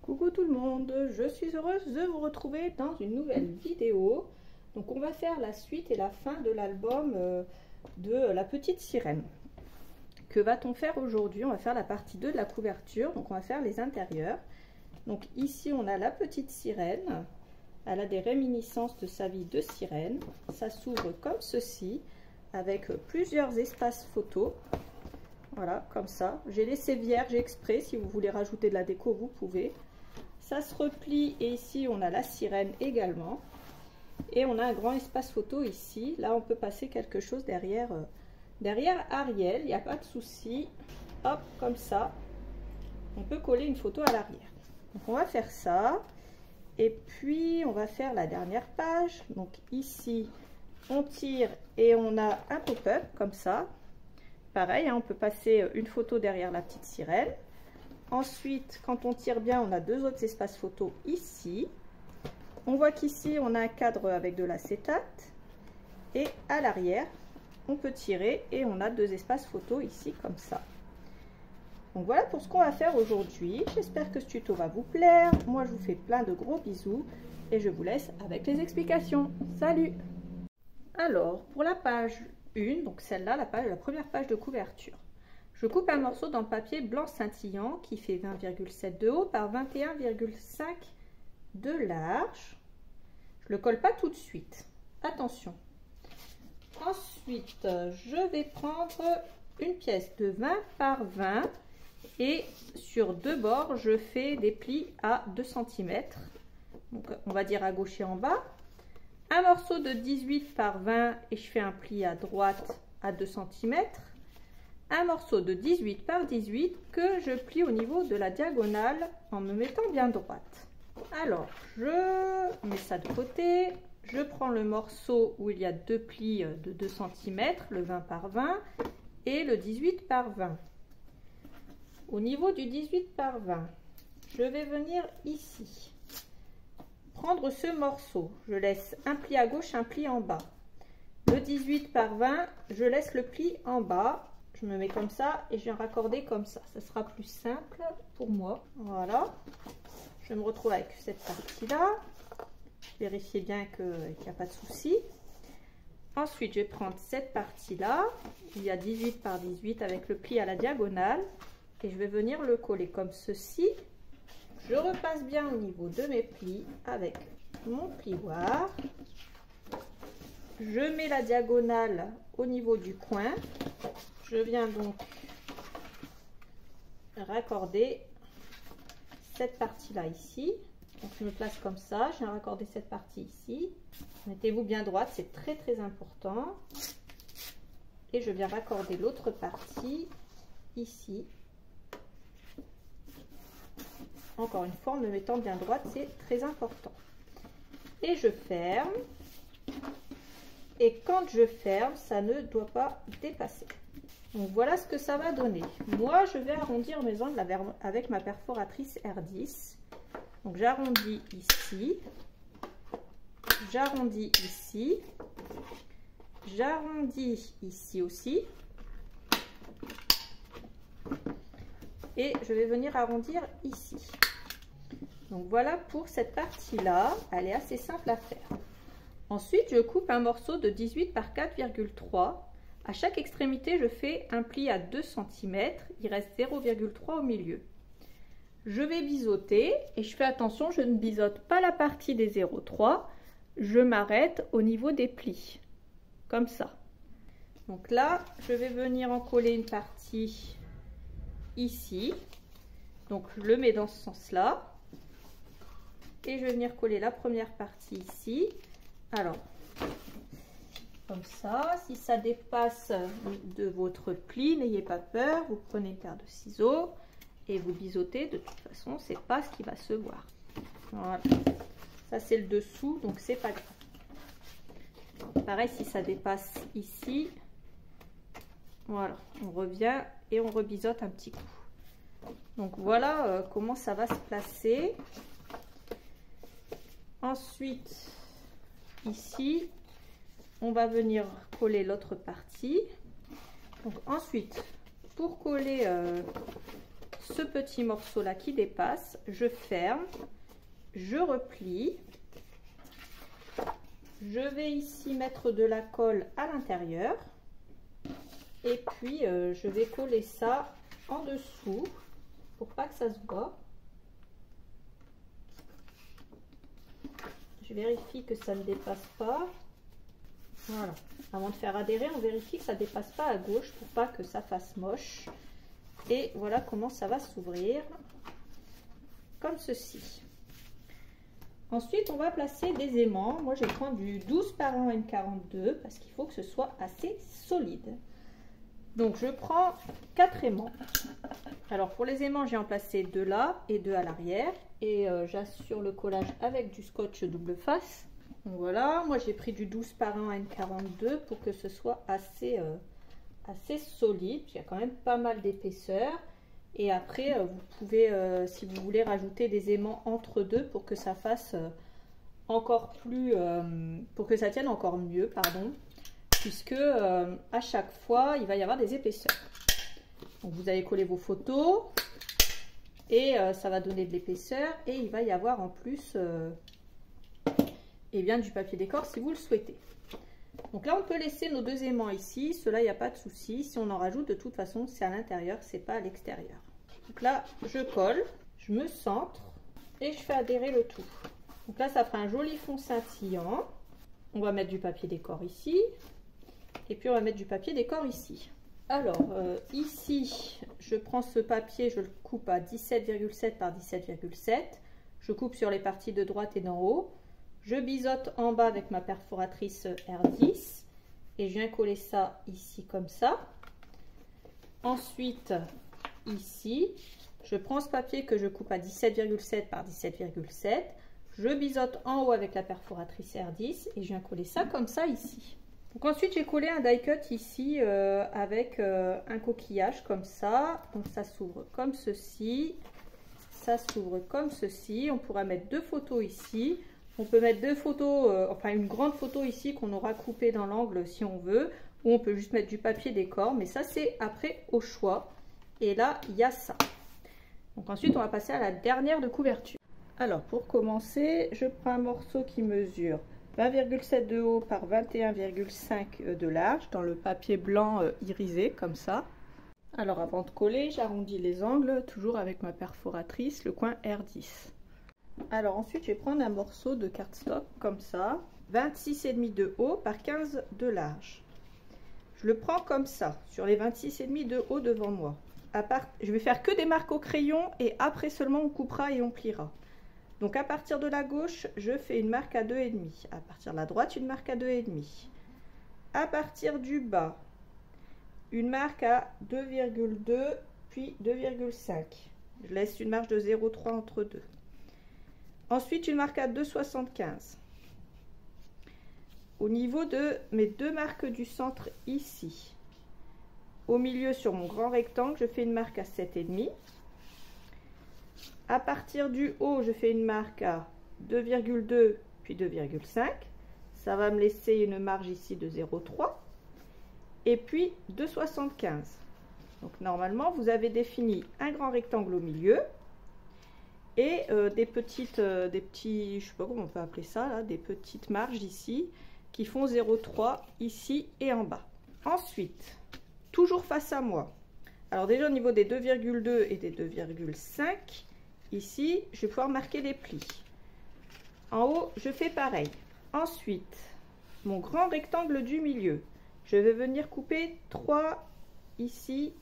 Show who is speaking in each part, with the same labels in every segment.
Speaker 1: Coucou tout le monde, je suis heureuse de vous retrouver dans une nouvelle vidéo. Donc on va faire la suite et la fin de l'album de La Petite Sirène. Que va-t-on faire aujourd'hui? On va faire la partie 2 de la couverture, donc on va faire les intérieurs. Donc ici on a la petite sirène, elle a des réminiscences de sa vie de sirène. Ça s'ouvre comme ceci, avec plusieurs espaces photos. Voilà, comme ça. J'ai laissé vierge exprès, si vous voulez rajouter de la déco, vous pouvez. Ça se replie et ici on a la sirène également. Et on a un grand espace photo ici. Là on peut passer quelque chose derrière, derrière Ariel, il n'y a pas de souci. Hop, comme ça. On peut coller une photo à l'arrière. Donc on va faire ça. Et puis on va faire la dernière page. Donc ici on tire et on a un pop-up comme ça. Pareil, hein, on peut passer une photo derrière la petite sirène. Ensuite, quand on tire bien, on a deux autres espaces photos ici. On voit qu'ici, on a un cadre avec de l'acétate. Et à l'arrière, on peut tirer et on a deux espaces photos ici, comme ça. Donc voilà pour ce qu'on va faire aujourd'hui. J'espère que ce tuto va vous plaire. Moi, je vous fais plein de gros bisous. Et je vous laisse avec les explications. Salut! Alors, pour la page 1, donc celle-là, la première page de couverture. Je coupe un morceau dans le papier blanc scintillant qui fait 20,7 de haut par 21,5 de large. Je le colle pas tout de suite. Attention. Ensuite, je vais prendre une pièce de 20 par 20 et sur deux bords, je fais des plis à 2 cm. Donc, on va dire à gauche et en bas. Un morceau de 18 par 20 et je fais un pli à droite à 2 cm. Un morceau de 18 par 18 que je plie au niveau de la diagonale en me mettant bien droite. Alors, je mets ça de côté. Je prends le morceau où il y a deux plis de 2 cm, le 20 par 20 et le 18 par 20. Au niveau du 18 par 20, je vais venir ici. Prendre ce morceau, je laisse un pli à gauche, un pli en bas. Le 18 par 20, je laisse le pli en bas. Je me mets comme ça et je viens raccorder comme ça. Ça sera plus simple pour moi. Voilà. Je me retrouve avec cette partie-là. Vérifiez bien qu'il n'y a pas de souci. Ensuite, je vais prendre cette partie-là. Il y a 18 par 18 avec le pli à la diagonale. Et je vais venir le coller comme ceci. Je repasse bien au niveau de mes plis avec mon plioir. Je mets la diagonale au niveau du coin. Je viens donc raccorder cette partie-là ici. Donc je me place comme ça. Je viens raccorder cette partie ici. Mettez-vous bien droite, c'est très très important. Et je viens raccorder l'autre partie ici. Encore une fois, en me mettant bien droite, c'est très important. Et je ferme. Et quand je ferme, ça ne doit pas dépasser. Donc voilà ce que ça va donner. Moi, je vais arrondir mes angles avec ma perforatrice R10. Donc j'arrondis ici. J'arrondis ici. J'arrondis ici aussi. Et je vais venir arrondir ici. Donc voilà pour cette partie-là. Elle est assez simple à faire. Ensuite, je coupe un morceau de 18 par 4,3. À chaque extrémité, je fais un pli à 2 cm. Il reste 0,3 au milieu. Je vais biseauter et je fais attention, je ne biseaute pas la partie des 0,3. Je m'arrête au niveau des plis. Comme ça. Donc là, je vais venir en coller une partie ici. Donc je le mets dans ce sens-là. Et je vais venir coller la première partie ici. Alors, comme ça, si ça dépasse de votre pli, n'ayez pas peur, vous prenez une paire de ciseaux et vous biseautez. De toute façon, c'est pas ce qui va se voir. Voilà. Ça, c'est le dessous, donc c'est pas grave. Pareil, si ça dépasse ici, voilà, on revient et on rebiseaute un petit coup. Donc voilà comment ça va se placer. Ensuite, ici, on va venir coller l'autre partie. Donc ensuite, pour coller ce petit morceau là qui dépasse, je ferme, je replie. Je vais ici mettre de la colle à l'intérieur. Et puis je vais coller ça en dessous pour pas que ça se voit. Je vérifie que ça ne dépasse pas. Voilà. Avant de faire adhérer, on vérifie que ça ne dépasse pas à gauche pour pas que ça fasse moche. Et voilà comment ça va s'ouvrir. Comme ceci. Ensuite, on va placer des aimants. Moi, je prends du 12 par 1 N42 parce qu'il faut que ce soit assez solide. Donc, je prends 4 aimants. Alors, pour les aimants, j'ai en placé 2 là et 2 à l'arrière. Et j'assure le collage avec du scotch double face. Donc, voilà, moi, j'ai pris du 12 par 1 N42 pour que ce soit assez solide. Il y a quand même pas mal d'épaisseur. Et après, vous pouvez, si vous voulez, rajouter des aimants entre deux pour que ça fasse encore plus, pour que ça tienne encore mieux, pardon, puisque à chaque fois, il va y avoir des épaisseurs. Donc, vous allez coller vos photos et ça va donner de l'épaisseur et il va y avoir en plus, eh bien, du papier décor si vous le souhaitez. Donc là, on peut laisser nos 2 aimants ici. Cela, il n'y a pas de souci. Si on en rajoute, de toute façon, c'est à l'intérieur, c'est pas à l'extérieur. Donc là, je colle, je me centre et je fais adhérer le tout. Donc là, ça fera un joli fond scintillant. On va mettre du papier décor ici. Et puis, on va mettre du papier décor ici. Alors, ici, je prends ce papier, je le coupe à 17,7 par 17,7. Je coupe sur les parties de droite et d'en haut. Je biseaute en bas avec ma perforatrice R10 et je viens coller ça ici comme ça. Ensuite, ici, je prends ce papier que je coupe à 17,7 par 17,7. Je biseaute en haut avec la perforatrice R10 et je viens coller ça comme ça ici. Donc ensuite, j'ai collé un die cut ici avec un coquillage comme ça. Donc ça s'ouvre comme ceci. Ça s'ouvre comme ceci. On pourra mettre 2 photos ici. On peut mettre 2 photos, enfin une grande photo ici qu'on aura coupée dans l'angle si on veut. Ou on peut juste mettre du papier décor. Mais ça, c'est après au choix. Et là, il y a ça. Donc ensuite, on va passer à la dernière de couverture. Alors, pour commencer, je prends un morceau qui mesure 20,7 de haut par 21,5 de large dans le papier blanc irisé, comme ça. Alors, avant de coller, j'arrondis les angles, toujours avec ma perforatrice, le coin R10. Alors ensuite, je vais prendre un morceau de cardstock comme ça, 26,5 de haut par 15 de large. Je le prends comme ça, sur les 26,5 de haut devant moi. Je vais faire que des marques au crayon et après seulement on coupera et on pliera. Donc à partir de la gauche, je fais une marque à 2,5. À partir de la droite, une marque à 2,5. À partir du bas, une marque à 2,2 puis 2,5. Je laisse une marge de 0,3 entre deux. Ensuite, une marque à 2,75. Au niveau de mes 2 marques du centre ici, au milieu sur mon grand rectangle, je fais une marque à 7,5. À partir du haut, je fais une marque à 2,2 puis 2,5. Ça va me laisser une marge ici de 0,3. Et puis 2,75. Donc normalement, vous avez défini un grand rectangle au milieu. Et des petits, je sais pas comment on peut appeler ça, là, des petites marges ici qui font 0,3 ici et en bas. Ensuite, toujours face à moi. Alors déjà au niveau des 2,2 et des 2,5, ici, je vais pouvoir marquer les plis. En haut, je fais pareil. Ensuite, mon grand rectangle du milieu, je vais venir couper 3 ici,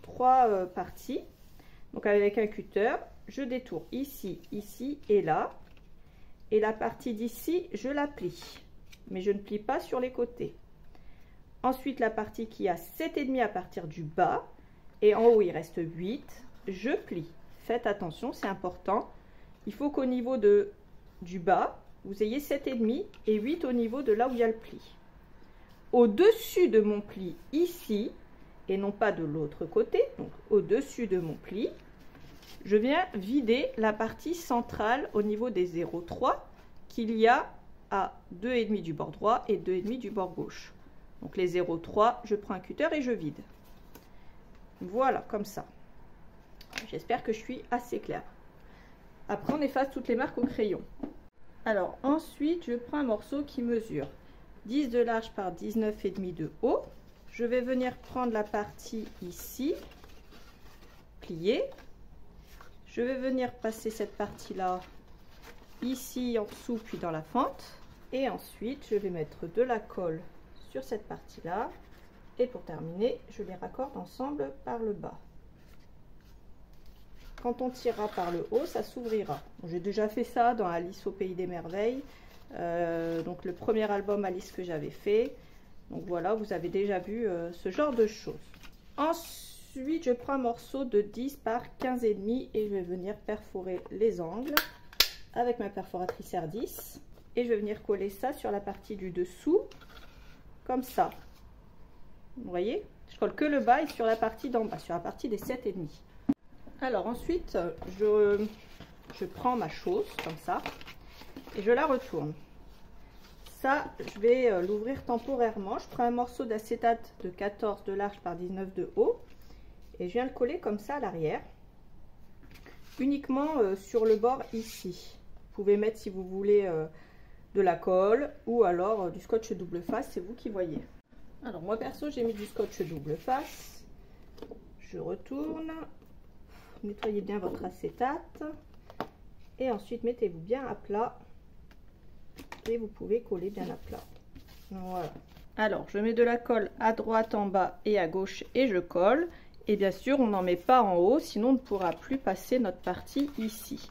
Speaker 1: 3 parties. Donc avec un cutter, je détourne ici, ici et là. Et la partie d'ici, je la plie. Mais je ne plie pas sur les côtés. Ensuite, la partie qui a 7,5 à partir du bas. Et en haut, il reste 8. Je plie. Faites attention, c'est important. Il faut qu'au niveau du bas, vous ayez 7,5 et 8 au niveau de là où il y a le pli. Au-dessus de mon pli, ici, et non pas de l'autre côté, donc au-dessus de mon pli, je viens vider la partie centrale au niveau des 0,3 qu'il y a à 2,5 du bord droit et 2,5 du bord gauche. Donc les 0,3, je prends un cutter et je vide. Voilà, comme ça. J'espère que je suis assez claire. Après, on efface toutes les marques au crayon. Alors ensuite, je prends un morceau qui mesure 10 de large par 19,5 de haut. Je vais venir prendre la partie ici, plier. Je vais venir passer cette partie-là ici en dessous, puis dans la fente. Et ensuite, je vais mettre de la colle sur cette partie-là. Et pour terminer, je les raccorde ensemble par le bas. Quand on tirera par le haut, ça s'ouvrira. J'ai déjà fait ça dans Alice au Pays des Merveilles. Donc le premier album Alice que j'avais fait. Donc voilà, vous avez déjà vu ce genre de choses. Ensuite, je prends un morceau de 10 par 15,5 et je vais venir perforer les angles avec ma perforatrice R10. Et je vais venir coller ça sur la partie du dessous, comme ça. Vous voyez, je colle que le bas et sur la partie d'en bas, sur la partie des 7,5. Alors ensuite, je prends ma chose comme ça et je la retourne. Ça, je vais l'ouvrir temporairement. Je prends un morceau d'acétate de 14 de large par 19 de haut et je viens le coller comme ça à l'arrière, uniquement sur le bord ici. Vous pouvez mettre, si vous voulez, de la colle ou alors du scotch double face, c'est vous qui voyez. Alors moi perso, j'ai mis du scotch double face. Je retourne. Nettoyez bien votre acétate et ensuite mettez-vous bien à plat et vous pouvez coller bien à plat. Voilà. Alors je mets de la colle à droite, en bas et à gauche et je colle. Et bien sûr on n'en met pas en haut, sinon on ne pourra plus passer notre partie ici.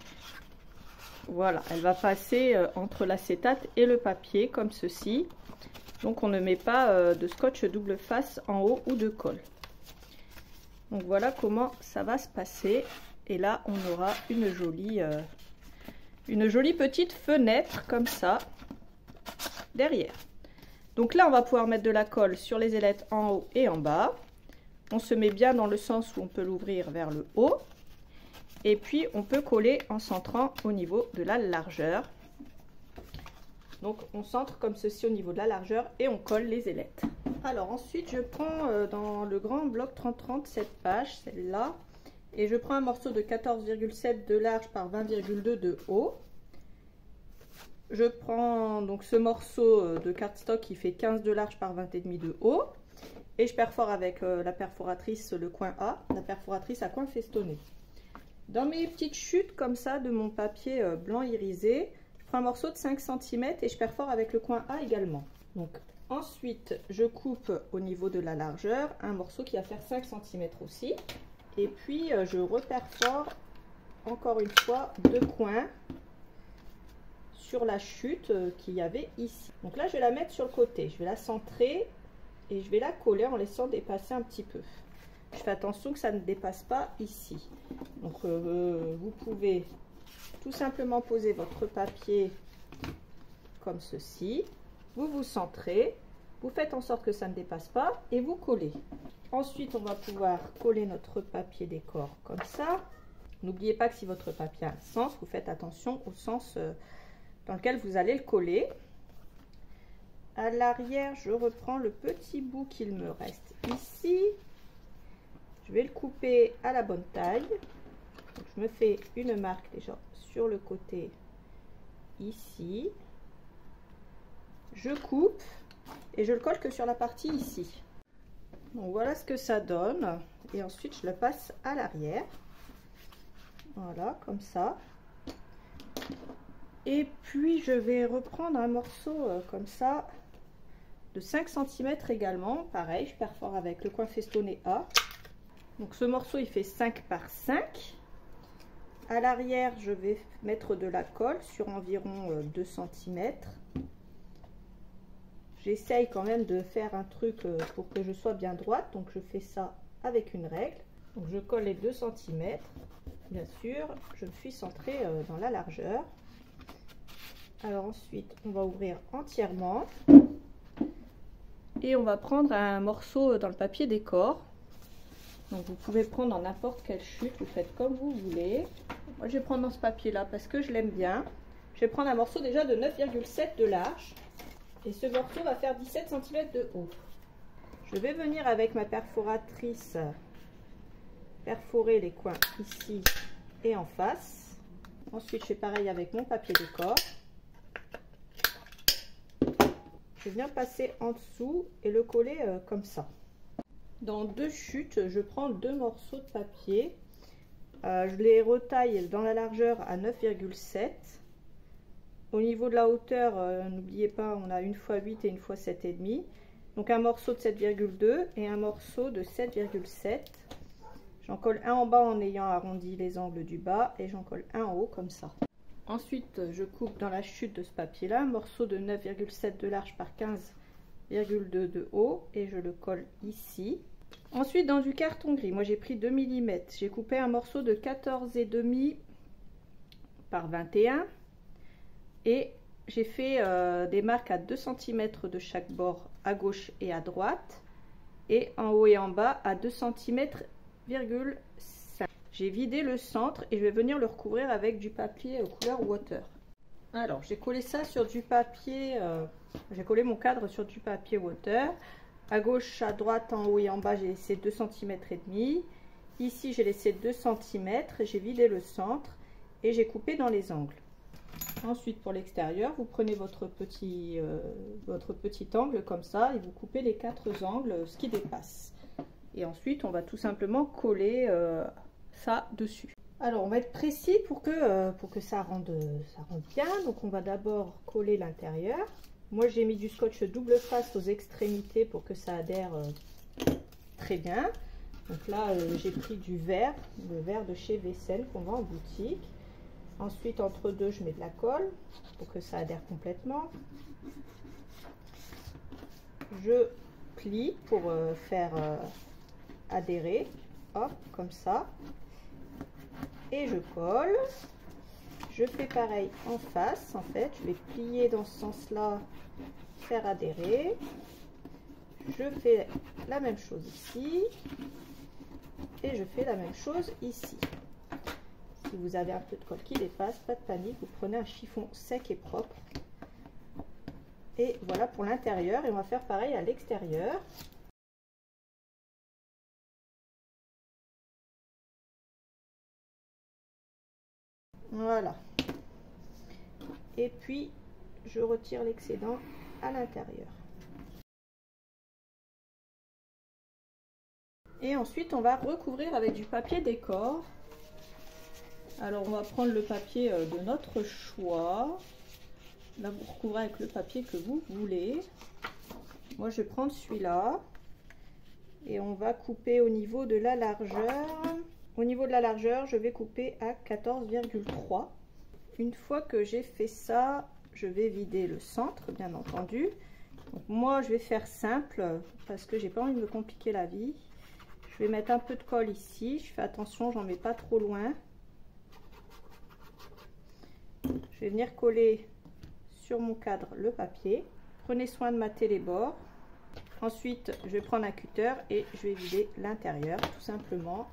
Speaker 1: Voilà, elle va passer entre l'acétate et le papier comme ceci. Donc on ne met pas de scotch double face en haut ou de colle. Donc voilà comment ça va se passer. Et là, on aura une jolie petite fenêtre comme ça derrière. Donc là, on va pouvoir mettre de la colle sur les ailettes en haut et en bas. On se met bien dans le sens où on peut l'ouvrir vers le haut. Et puis, on peut coller en centrant au niveau de la largeur. Donc, on centre comme ceci au niveau de la largeur et on colle les ailettes. Alors ensuite, je prends dans le grand bloc 30-30 cette page, celle-là, et je prends un morceau de 14,7 de large par 20,2 de haut. Je prends donc ce morceau de cardstock qui fait 15 de large par 20,5 de haut, et je perfore avec la perforatrice le coin A, la perforatrice à coin festonné. Dans mes petites chutes comme ça de mon papier blanc irisé, je prends un morceau de 5 cm et je perfore avec le coin A également. Donc ensuite, je coupe au niveau de la largeur un morceau qui va faire 5 cm aussi. Et puis, je reperfore encore une fois deux coins sur la chute qu'il y avait ici. Donc là, je vais la mettre sur le côté. Je vais la centrer et je vais la coller en laissant dépasser un petit peu. Je fais attention que ça ne dépasse pas ici. Donc, vous pouvez tout simplement poser votre papier comme ceci. Vous vous centrez, vous faites en sorte que ça ne dépasse pas et vous collez. Ensuite, on va pouvoir coller notre papier décor comme ça. N'oubliez pas que si votre papier a un sens, vous faites attention au sens dans lequel vous allez le coller. À l'arrière, je reprends le petit bout qu'il me reste ici. Je vais le couper à la bonne taille. Donc, je me fais une marque déjà sur le côté ici. Je coupe et je le colle que sur la partie ici. Donc voilà ce que ça donne. Et ensuite je le passe à l'arrière. Voilà, comme ça. Et puis je vais reprendre un morceau comme ça de 5 cm également. Pareil, je perfore avec le coin festonné A. Donc ce morceau il fait 5 par 5. À l'arrière, je vais mettre de la colle sur environ 2 cm. J'essaye quand même de faire un truc pour que je sois bien droite. Donc je fais ça avec une règle. Donc je colle les 2 cm. Bien sûr, je me suis centrée dans la largeur. Alors ensuite, on va ouvrir entièrement. Et on va prendre un morceau dans le papier décor. Donc vous pouvez prendre dans n'importe quelle chute, vous faites comme vous voulez. Moi je vais prendre dans ce papier là parce que je l'aime bien. Je vais prendre un morceau déjà de 9,7 de large. Et ce morceau va faire 17 cm de haut. Je vais venir avec ma perforatrice perforer les coins ici et en face. Ensuite, je fais pareil avec mon papier décor. Je viens passer en dessous et le coller comme ça. Dans deux chutes, je prends deux morceaux de papier. Je les retaille dans la largeur à 9,7. Au niveau de la hauteur, n'oubliez pas, on a une x 8 et une x 7,5. Donc un morceau de 7,2 et un morceau de 7,7. J'en colle un en bas en ayant arrondi les angles du bas et j'en colle un en haut comme ça. Ensuite, je coupe dans la chute de ce papier-là un morceau de 9,7 de large par 15,2 de haut et je le colle ici. Ensuite, dans du carton gris, moi j'ai pris 2 mm, j'ai coupé un morceau de 14,5 par 21 et j'ai fait des marques à 2 cm de chaque bord à gauche et à droite et en haut et en bas à 2 cm,5. J'ai vidé le centre et je vais venir le recouvrir avec du papier couleur water. Alors j'ai collé ça sur du papier, j'ai collé mon cadre sur du papier water. À gauche, à droite, en haut et en bas, j'ai laissé 2 cm et demi. Ici, j'ai laissé 2 cm, j'ai vidé le centre et j'ai coupé dans les angles. Ensuite, pour l'extérieur, vous prenez votre petit angle comme ça et vous coupez les 4 angles, ce qui dépasse. Et ensuite, on va tout simplement coller ça dessus. Alors, on va être précis pour que ça rende bien. Donc, on va d'abord coller l'intérieur. Moi, j'ai mis du scotch double face aux extrémités pour que ça adhère très bien. Donc là, j'ai pris du verre, le verre de chez Vaisselle qu'on vend en boutique. Ensuite, entre deux, je mets de la colle pour que ça adhère complètement. Je plie pour faire adhérer, hop, comme ça. Et je colle. Je fais pareil en face, en fait. Je vais plier dans ce sens-là, faire adhérer. Je fais la même chose ici. Et je fais la même chose ici. Si vous avez un peu de colle qui dépasse, pas de panique, vous prenez un chiffon sec et propre. Et voilà pour l'intérieur. Et on va faire pareil à l'extérieur. Voilà. Et puis, je retire l'excédent à l'intérieur. Et ensuite, on va recouvrir avec du papier décor. Alors, on va prendre le papier de notre choix. Là, vous recouvrez avec le papier que vous voulez. Moi, je vais prendre celui-là. Et on va couper au niveau de la largeur. Au niveau de la largeur, je vais couper à 14,3. Une fois que j'ai fait ça, je vais vider le centre, bien entendu. Donc moi, je vais faire simple parce que j'ai pas envie de me compliquer la vie. Je vais mettre un peu de colle ici. Je fais attention, j'en mets pas trop loin. Je vais venir coller sur mon cadre le papier. Prenez soin de mater les bords. Ensuite, je vais prendre un cutter et je vais vider l'intérieur, tout simplement.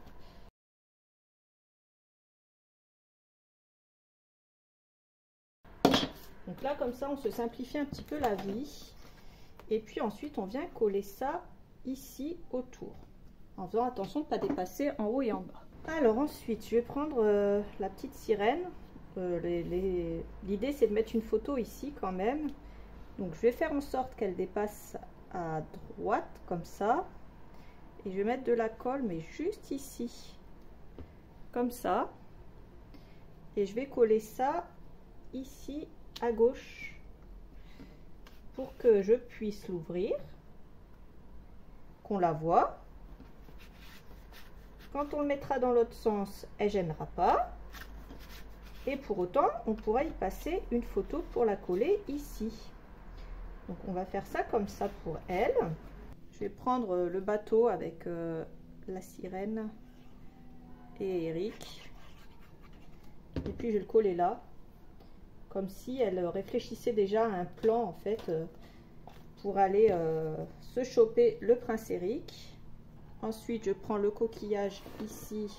Speaker 1: Donc là, comme ça, on se simplifie un petit peu la vie. Et puis ensuite, on vient coller ça ici autour, en faisant attention de ne pas dépasser en haut et en bas. Alors ensuite, je vais prendre la petite sirène. L'idée, c'est de mettre une photo ici quand même. Donc, je vais faire en sorte qu'elle dépasse à droite, comme ça. Et je vais mettre de la colle, mais juste ici, comme ça. Et je vais coller ça ici à gauche pour que je puisse l'ouvrir, qu'on la voit. Quand on le mettra dans l'autre sens, elle ne gênera pas. Et pour autant, on pourra y passer une photo pour la coller ici. Donc on va faire ça comme ça pour elle. Je vais prendre le bateau avec la sirène et Eric. Et puis je vais le coller là. Comme si elle réfléchissait déjà à un plan en fait pour aller se choper le prince Eric. Ensuite, je prends le coquillage ici.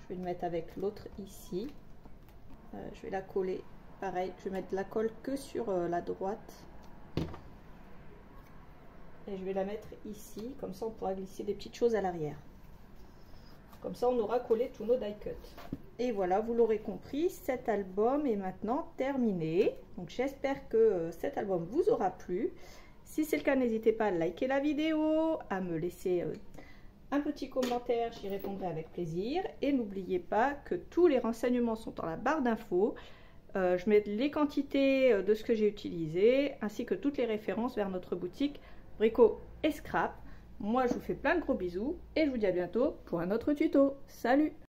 Speaker 1: Je vais le mettre avec l'autre ici. Je vais la coller. Pareil, je vais mettre de la colle que sur la droite. Et je vais la mettre ici. Comme ça, on pourra glisser des petites choses à l'arrière. Comme ça, on aura collé tous nos die cuts. Et voilà, vous l'aurez compris, cet album est maintenant terminé. Donc j'espère que cet album vous aura plu. Si c'est le cas, n'hésitez pas à liker la vidéo, à me laisser un petit commentaire, j'y répondrai avec plaisir. Et n'oubliez pas que tous les renseignements sont dans la barre d'infos. Je mets les quantités de ce que j'ai utilisé, ainsi que toutes les références vers notre boutique Brico et Scrap. Moi, je vous fais plein de gros bisous et je vous dis à bientôt pour un autre tuto. Salut!